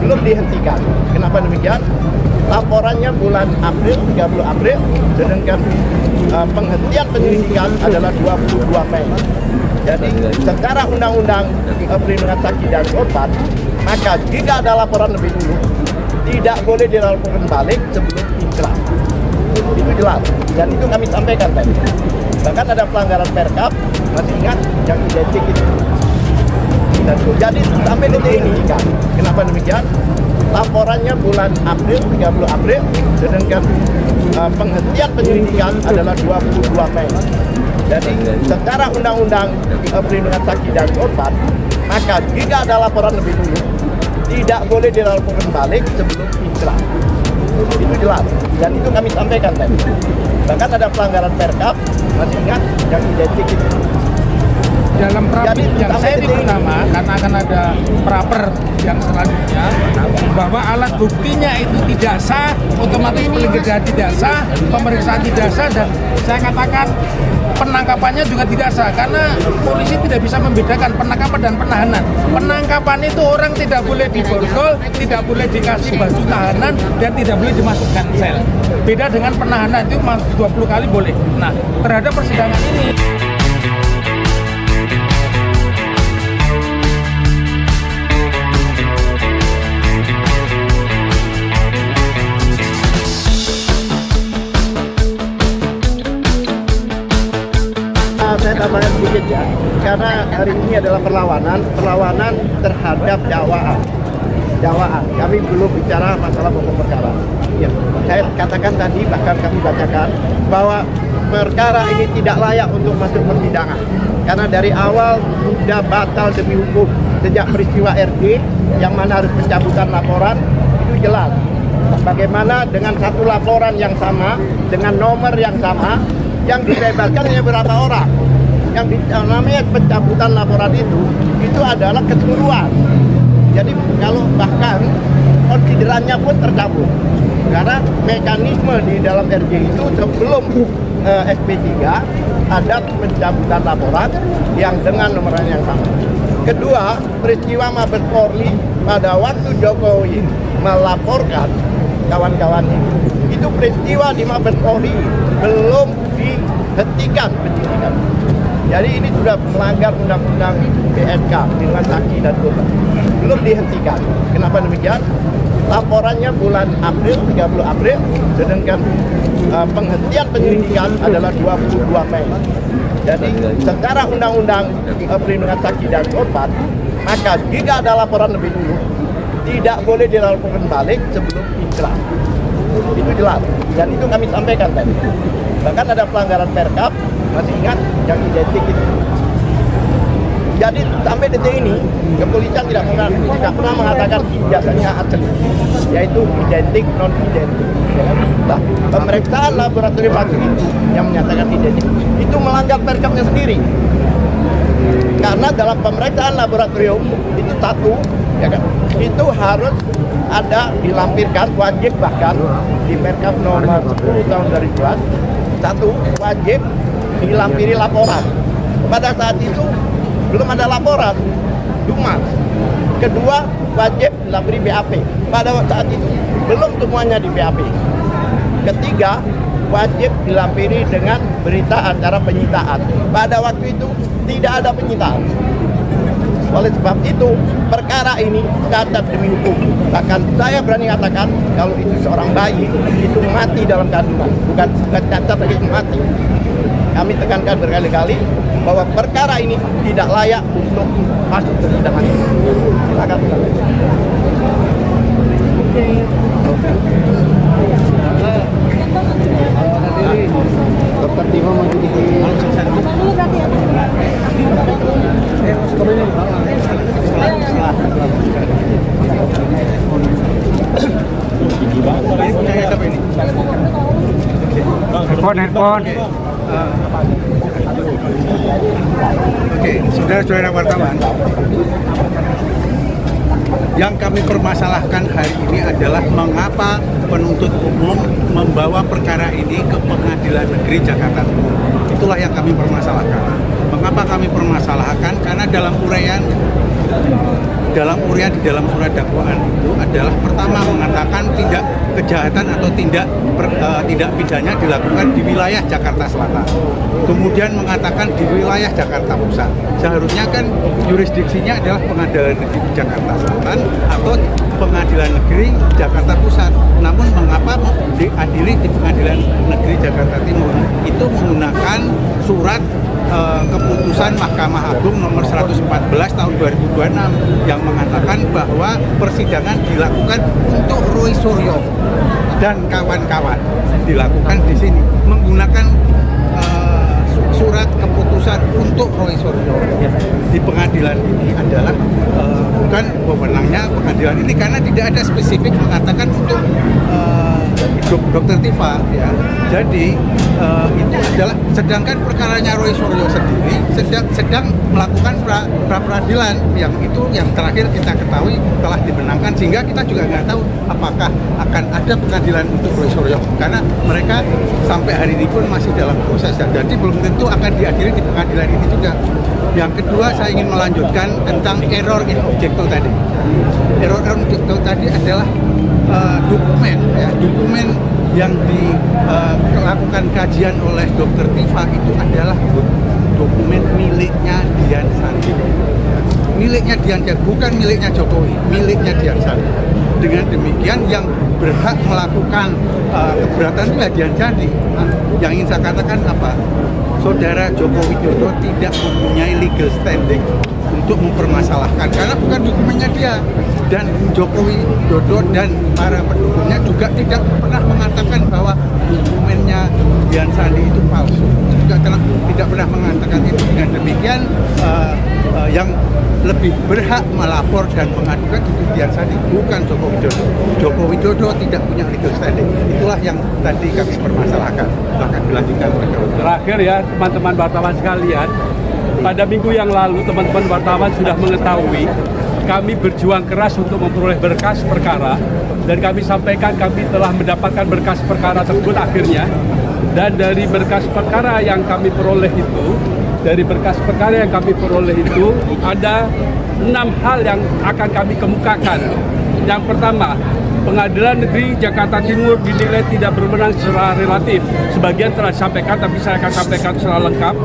belum dihentikan. Kenapa demikian? Laporannya bulan April, 30 April, sedangkan penghentian penyelidikan adalah 22 Mei. Jadi secara undang-undang perlindungan saksi dan korban, maka jika ada laporan lebih dulu, tidak boleh dilaporkan balik sebelum inkrah. Itu jelas, dan itu kami sampaikan tadi. Bahkan ada pelanggaran Perkap, masih ingat yang identik itu. Dan jadi sampai detik ini, kenapa demikian? Laporannya bulan April, 30 April, sedangkan penghentian penyelidikan adalah 22 Mei. Jadi secara undang-undang perlindungan saksi dan korban, maka jika ada laporan lebih dulu, tidak boleh dilaporkan balik sebelum inkrah. Itu jelas, dan itu kami sampaikan tadi. Bahkan ada pelanggaran Perkap, masih ingat yang identik itu. Dalam Jadi, yang seri pertama, karena akan ada praper yang selanjutnya, bahwa alat buktinya itu tidak sah, otomatis penggeledahan tidak sah, pemeriksaan tidak sah, dan saya katakan penangkapannya juga tidak sah, karena polisi tidak bisa membedakan penangkapan dan penahanan. Penangkapan itu orang tidak boleh diborgol, tidak boleh dikasih baju tahanan, dan tidak boleh dimasukkan sel. Beda dengan penahanan, itu 20 kali boleh. Nah, terhadap persidangan ini, saya tambahkan sedikit ya, karena hari ini adalah perlawanan terhadap dakwaan. Kami belum bicara masalah pokok perkara. Ya, saya katakan tadi, bahkan kami bacakan bahwa perkara ini tidak layak untuk masuk persidangan karena dari awal sudah batal demi hukum sejak peristiwa RD yang mana harus pencabutan laporan. Itu jelas. Bagaimana dengan satu laporan yang sama dengan nomor yang sama yang dibebaskan hanya berapa orang? Yang namanya pencabutan laporan itu adalah keseluruhan. Jadi kalau bahkan konsiderannya pun tercabut karena mekanisme di dalam RJ itu sebelum SP3 ada pencabutan laporan yang dengan nomor yang sama. Kedua, peristiwa Mabes Polri pada waktu Jokowi melaporkan kawan-kawan itu peristiwa di Mabes Polri belum dihentikan penyidikan. Jadi ini sudah melanggar undang-undang PSK, perlindungan saksi dan korban. Belum dihentikan. Kenapa demikian? Laporannya bulan April, 30 April, sedangkan penghentian penyelidikan adalah 22 Mei. Jadi secara undang-undang perlindungan saksi dan korban, maka jika ada laporan lebih dulu, tidak boleh dilaporkan balik sebelum inkrah. Itu jelas, dan itu kami sampaikan tadi. Bahkan ada pelanggaran Perkap, masih ingat yang identik itu. Jadi sampai detik ini kepolisian tidak pernah mengatakan ijazahnya asli, yaitu identik non identik. Nah, pemeriksaan laboratorium hakim itu yang menyatakan identik itu melanggar Perkapnya sendiri. Karena dalam pemeriksaan laboratorium itu satu, ya kan, itu harus ada dilampirkan, wajib bahkan di Perkap nomor 10 tahun 2012, satu wajib dilampiri laporan. Pada saat itu belum ada laporan, cuma. Kedua, wajib dilampiri BAP. Pada saat itu belum semuanya di BAP. Ketiga, wajib dilampiri dengan berita acara penyitaan. Pada waktu itu tidak ada penyitaan. Oleh sebab itu, perkara ini cacat demi hukum. Bahkan saya berani katakan kalau itu seorang bayi, itu mati dalam kandungan. Bukan cacat, lagi mati. Kami tekankan berkali-kali bahwa perkara ini tidak layak untuk masuk ke persidangan. Silakan. Dokter Timo mau jadi dulu berarti ya. handphone. Oke, saudara-saudara wartawan, yang kami permasalahkan hari ini adalah mengapa penuntut umum membawa perkara ini ke Pengadilan Negeri Jakarta Timur. Itulah yang kami permasalahkan. Mengapa kami permasalahkan? Karena dalam uraian dalam uraian di dalam surat dakwaan itu adalah pertama mengatakan tindak kejahatan atau tindak pidana dilakukan di wilayah Jakarta Selatan. Kemudian mengatakan di wilayah Jakarta Pusat. Seharusnya kan jurisdiksinya adalah Pengadilan Negeri Jakarta Selatan atau Pengadilan Negeri Jakarta Pusat. Namun mengapa diadili di Pengadilan Negeri Jakarta Timur? Itu menggunakan surat keputusan Mahkamah Agung nomor 114 tahun 2026 yang mengatakan bahwa persidangan dilakukan untuk Roy Suryo dan kawan-kawan, dilakukan di sini menggunakan surat keputusan untuk Roy Suryo di pengadilan ini adalah bukan wewenangnya pengadilan ini, karena tidak ada spesifik mengatakan untuk Dr. Tifa ya. Jadi itu adalah, sedangkan perkaranya Roy Suryo sendiri sedang melakukan pra peradilan yang itu yang terakhir kita ketahui telah dimenangkan, sehingga kita juga nggak tahu apakah akan ada pengadilan untuk Roy Suryo karena mereka sampai hari ini pun masih dalam proses ya. Jadi belum tentu akan diadili di pengadilan ini juga. Yang kedua, saya ingin melanjutkan tentang error in objecto tadi. Error in objecto tadi adalah dokumen yang dilakukan kajian oleh Dr. Tifa itu adalah dokumen miliknya Dian Sandi. Miliknya Dian Sandi, bukan miliknya Jokowi, miliknya Dian Sandi. Dengan demikian yang berhak melakukan keberatan itu ya Dian Sandi. Yang ingin saya katakan apa? Saudara Joko Widodo tidak mempunyai legal standing untuk mempermasalahkan karena bukan dokumennya dia, dan Joko Widodo dan para pendukungnya juga tidak pernah mengatakan bahwa dokumennya Dian Sandi itu palsu, juga tidak pernah mengatakan itu. Dengan demikian yang lebih berhak melapor dan mengadukan itu Dian Sandi, bukan Joko Widodo. Joko Widodo tidak punya legal standing. Itulah yang tadi kami permasalahkan. Bahkan dilanjutkan terakhir ya teman-teman wartawan sekalian, pada minggu yang lalu teman-teman wartawan sudah mengetahui kami berjuang keras untuk memperoleh berkas perkara, dan kami sampaikan kami telah mendapatkan berkas perkara tersebut akhirnya. Dan dari berkas perkara yang kami peroleh itu, ada 6 hal yang akan kami kemukakan. Yang pertama, Pengadilan Negeri Jakarta Timur dinilai tidak berwenang secara relatif. Sebagian telah disampaikan, tapi saya akan sampaikan secara lengkap.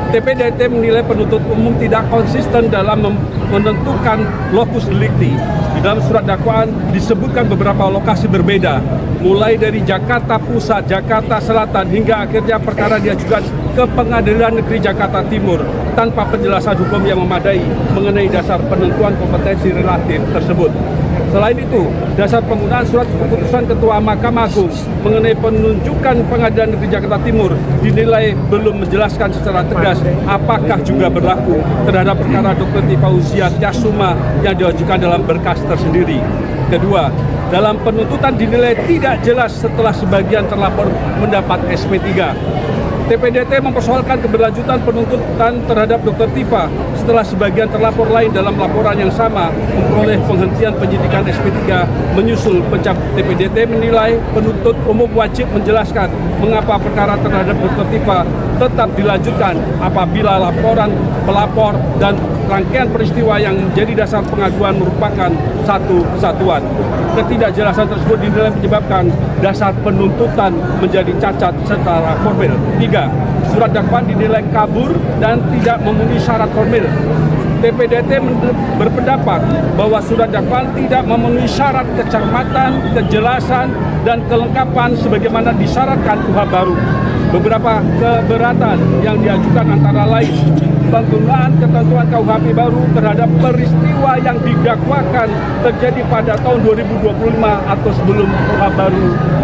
TPDT menilai penuntut umum tidak konsisten dalam menentukan lokus delikti. Di dalam surat dakwaan disebutkan beberapa lokasi berbeda, mulai dari Jakarta Pusat, Jakarta Selatan, hingga akhirnya perkara diajukan ke Pengadilan Negeri Jakarta Timur tanpa penjelasan hukum yang memadai mengenai dasar penentuan kompetensi relatif tersebut. Selain itu, dasar penggunaan surat keputusan Ketua Mahkamah Agung mengenai penunjukan Pengadilan Negeri Jakarta Timur dinilai belum menjelaskan secara tegas apakah juga berlaku terhadap perkara Dr. Tifa Yasuma yang diajukan dalam berkas tersendiri. Kedua, dalam penuntutan dinilai tidak jelas setelah sebagian terlapor mendapat SP3. TPDT mempersoalkan keberlanjutan penuntutan terhadap Dr. Tifa setelah sebagian terlapor lain dalam laporan yang sama memperoleh penghentian penyidikan SP3 menyusul pencabut. TPDT menilai penuntut umum wajib menjelaskan mengapa perkara terhadap Dr. Tifa tetap dilanjutkan apabila laporan pelapor dan rangkaian peristiwa yang menjadi dasar pengaduan merupakan satu kesatuan. Ketidakjelasan tersebut dinilai menyebabkan dasar penuntutan menjadi cacat secara formil. 3. Surat dakwaan dinilai kabur dan tidak memenuhi syarat formil. TPDT berpendapat bahwa surat dakwaan tidak memenuhi syarat kecermatan, kejelasan, dan kelengkapan sebagaimana disyaratkan KUHP baru. Beberapa keberatan yang diajukan antara lain penggunaan ketentuan KUHP baru terhadap peristiwa yang didakwakan terjadi pada tahun 2025 atau sebelum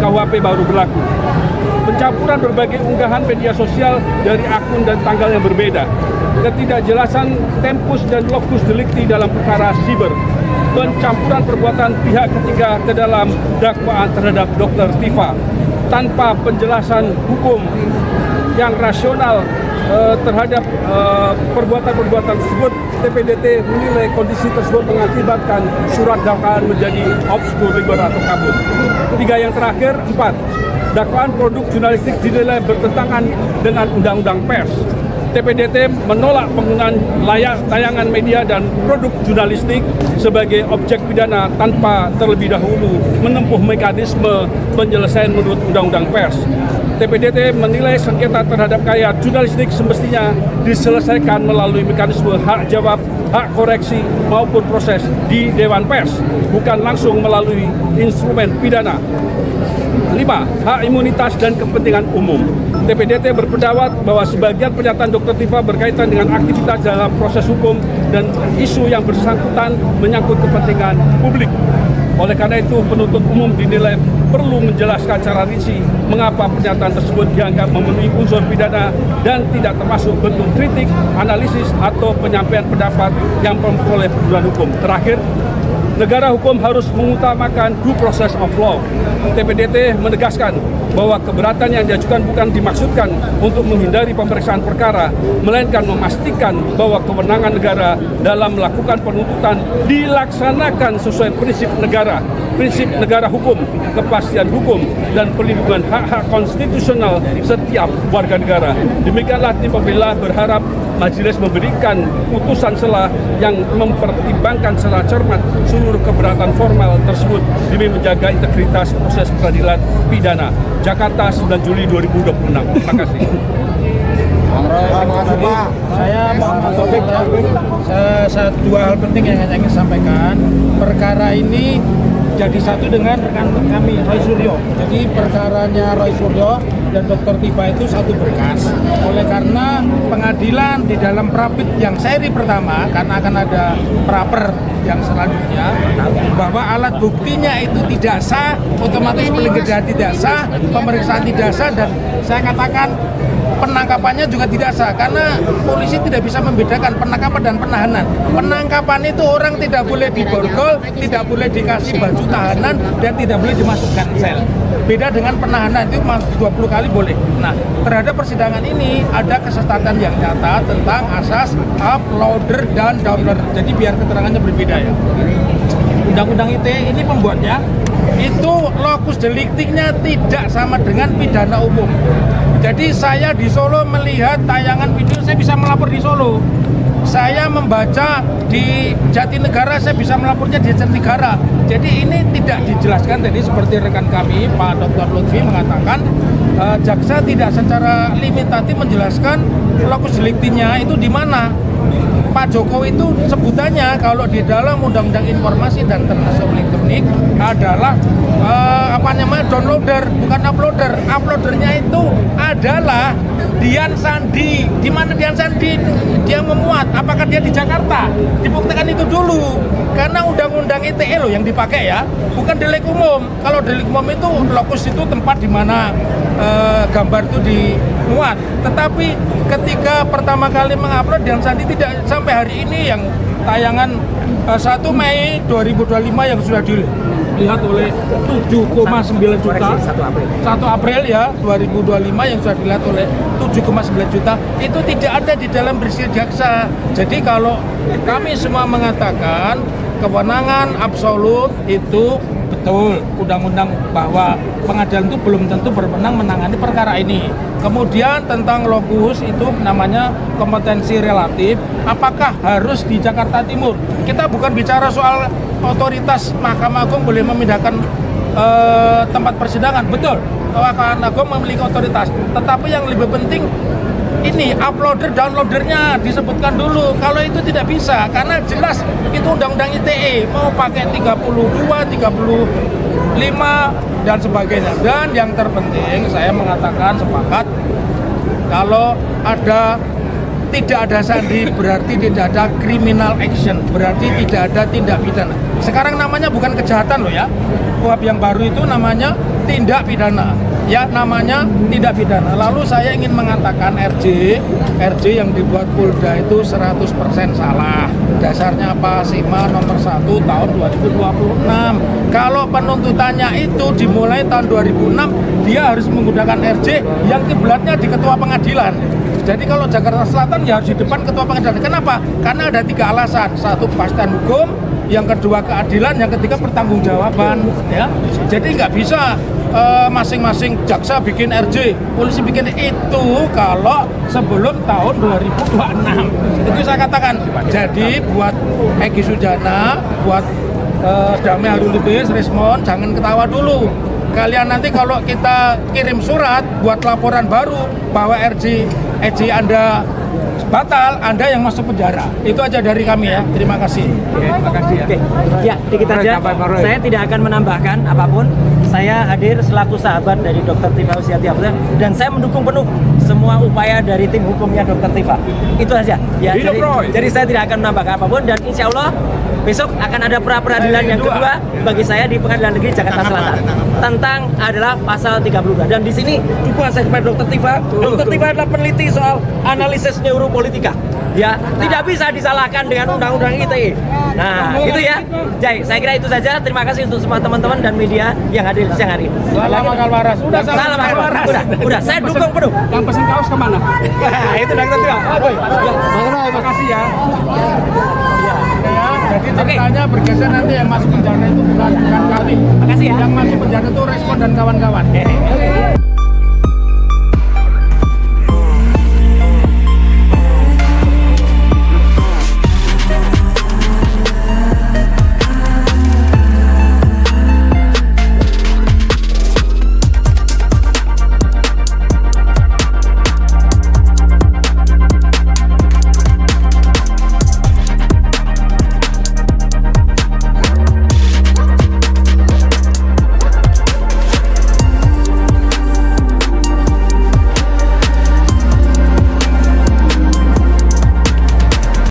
KUHP baru berlaku. Pencampuran berbagai unggahan media sosial dari akun dan tanggal yang berbeda. Ketidakjelasan tempus dan lokus delikti dalam perkara siber. Pencampuran perbuatan pihak ketiga ke dalam dakwaan terhadap Dr. Tifa tanpa penjelasan hukum yang rasional terhadap perbuatan-perbuatan tersebut. TPDT menilai kondisi tersebut mengakibatkan surat dakwaan menjadi obskur atau kabur. 3 yang terakhir, 4. Dakwaan produk jurnalistik dinilai bertentangan dengan Undang-Undang Pers. TPDT menolak penggunaan tayangan media dan produk jurnalistik sebagai objek pidana tanpa terlebih dahulu menempuh mekanisme penyelesaian menurut Undang-Undang Pers. TPDT menilai sengketa terhadap karya jurnalistik semestinya diselesaikan melalui mekanisme hak jawab, hak koreksi maupun proses di Dewan Pers, bukan langsung melalui instrumen pidana. 5. Hak imunitas dan kepentingan umum. TPDT berpendapat bahwa sebagian pernyataan Dr. Tifa berkaitan dengan aktivitas dalam proses hukum dan isu yang bersangkutan menyangkut kepentingan publik. Oleh karena itu, penuntut umum dinilai perlu menjelaskan secara rinci mengapa pernyataan tersebut dianggap memenuhi unsur pidana dan tidak termasuk bentuk kritik, analisis, atau penyampaian pendapat yang memperoleh perbuatan hukum. Terakhir, negara hukum harus mengutamakan due process of law. TPDT menegaskan bahwa keberatan yang diajukan bukan dimaksudkan untuk menghindari pemeriksaan perkara, melainkan memastikan bahwa kewenangan negara dalam melakukan penuntutan dilaksanakan sesuai prinsip negara hukum, kepastian hukum, dan perlindungan hak-hak konstitusional setiap warga negara. Demikianlah tim pembela berharap majelis memberikan putusan sela yang mempertimbangkan secara cermat seluruh keberatan formal tersebut demi menjaga integritas proses peradilan pidana. Jakarta, 9 Juli 2026. Terima kasih. Saya Muhammad Taufik ya. Saya dua hal penting yang ingin sampaikan. Perkara ini jadi satu dengan rekan kami Roy Suryo. Jadi perkaranya Roy Suryo dan Dr. Tifa itu satu berkas. Oleh karena pengadilan di dalam prapit yang seri pertama, karena akan ada praper yang selanjutnya, bahwa alat buktinya itu tidak sah, otomatis penggeledahan tidak sah, pemeriksaan tidak sah, dan saya katakan penangkapannya juga tidak sah karena polisi tidak bisa membedakan penangkapan dan penahanan. Penangkapan itu orang tidak boleh diborgol, tidak boleh dikasih baju tahanan, dan tidak boleh dimasukkan sel. Beda dengan penahanan, itu 20 kali boleh. Nah, terhadap persidangan ini ada kesesatan yang nyata tentang asas uploader dan downloader. Jadi biar keterangannya berbeda ya. Undang-Undang ITE ini pembuatnya itu lokus deliktiknya tidak sama dengan pidana umum. Jadi saya di Solo melihat tayangan video, saya bisa melapor di Solo. Saya membaca di Jatinegara, saya bisa melapornya di Jatinegara. Jadi ini tidak dijelaskan tadi seperti rekan kami Pak Dr. Lutfi mengatakan, jaksa tidak secara limitatif menjelaskan lokus deliktinya itu di mana. Pak Jokowi itu sebutannya kalau di dalam Undang-Undang Informasi dan Transaksi Elektronik adalah downloader, bukan uploader. Uploadernya itu adalah Dian Sandi. Di mana Dian Sandi dia memuat? Apakah dia di Jakarta? Dibuktikan itu dulu. Karena Undang-Undang ITE loh yang dipakai ya, bukan delik umum. Kalau delik umum itu lokus itu tempat di mana gambar itu dimuat. Tetapi ketika pertama kali mengupload Dian Sandi tidak sampai hari ini yang tayangan 1 Mei 2025 yang sudah dilihat oleh 7,9 juta 1 April ya 2025 yang sudah dilihat oleh 7,9 juta itu tidak ada di dalam berisi jaksa. Jadi kalau kami semua mengatakan kewenangan absolut itu betul, undang-undang bahwa pengadilan itu belum tentu berwenang menangani perkara ini. Kemudian tentang lokus itu namanya kompetensi relatif, apakah harus di Jakarta Timur? Kita bukan bicara soal otoritas Mahkamah Agung boleh memindahkan tempat persidangan, betul, Mahkamah Agung memiliki otoritas, tetapi yang lebih penting ini uploader downloadernya disebutkan dulu. Kalau itu tidak bisa karena jelas itu Undang-Undang ITE mau pakai 32, 35 dan sebagainya. Dan yang terpenting saya mengatakan sepakat kalau tidak ada sandi berarti tidak ada criminal action, berarti tidak ada tindak pidana. Sekarang namanya bukan kejahatan loh ya. KUHP yang baru itu namanya tindak pidana. Ya namanya tindak pidana. Lalu saya ingin mengatakan RJ yang dibuat Polda itu 100% salah. Dasarnya apa? SIMA nomor 1 tahun 2026. Kalau penuntutannya itu dimulai tahun 2006, dia harus menggunakan RJ yang kiblatnya di ketua pengadilan. Jadi kalau Jakarta Selatan ya harus di depan ketua pengadilan. Kenapa? Karena ada 3 alasan. 1, kepastian hukum. yang kedua keadilan, yang ketiga pertanggungjawaban, ya. Jadi nggak bisa masing-masing jaksa bikin RJ, polisi bikin itu kalau sebelum tahun 2026. Itu saya katakan. Jadi buat Egy Sujana, buat Damai Haruludis, Rismon, jangan ketawa dulu. Kalian nanti kalau kita kirim surat buat laporan baru bahwa RJ Anda batal, Anda yang masuk penjara. Itu aja dari kami ya. Terima kasih. Oke, makasih ya. Oke, ya dikit aja. Saya tidak akan menambahkan apapun. Saya hadir selaku sahabat dari Dr. Tifa Usiati Abdullah dan saya mendukung penuh semua upaya dari tim hukumnya Dr. Tifa. Itu aja. Ya, jadi saya tidak akan menambahkan apapun dan insya Allah besok akan ada pra-peradilan yang kedua bagi saya di Pengadilan Negeri Jakarta Selatan tentang adalah pasal 32 dan di sini dikuasai kepada Dr. Tifa. Dr. Tifa adalah peneliti soal analisis neuropolitika. Ya, tidak bisa disalahkan dengan undang-undang ITE. Nah, itu ya. Jadi, saya kira itu saja. Terima kasih untuk semua teman-teman dan media yang hadir siang hari ini. Salam akal waras. Salam akal waras. Udah. Saya dukung penuh. Yang pesen kaos kemana? Itu Dr. Tifa. Terima kasih ya. Jadi ceritanya bergeser nanti yang masuk penjara itu bukan kami. Makasih ya. Yang masuk penjara itu Respon dan kawan-kawan.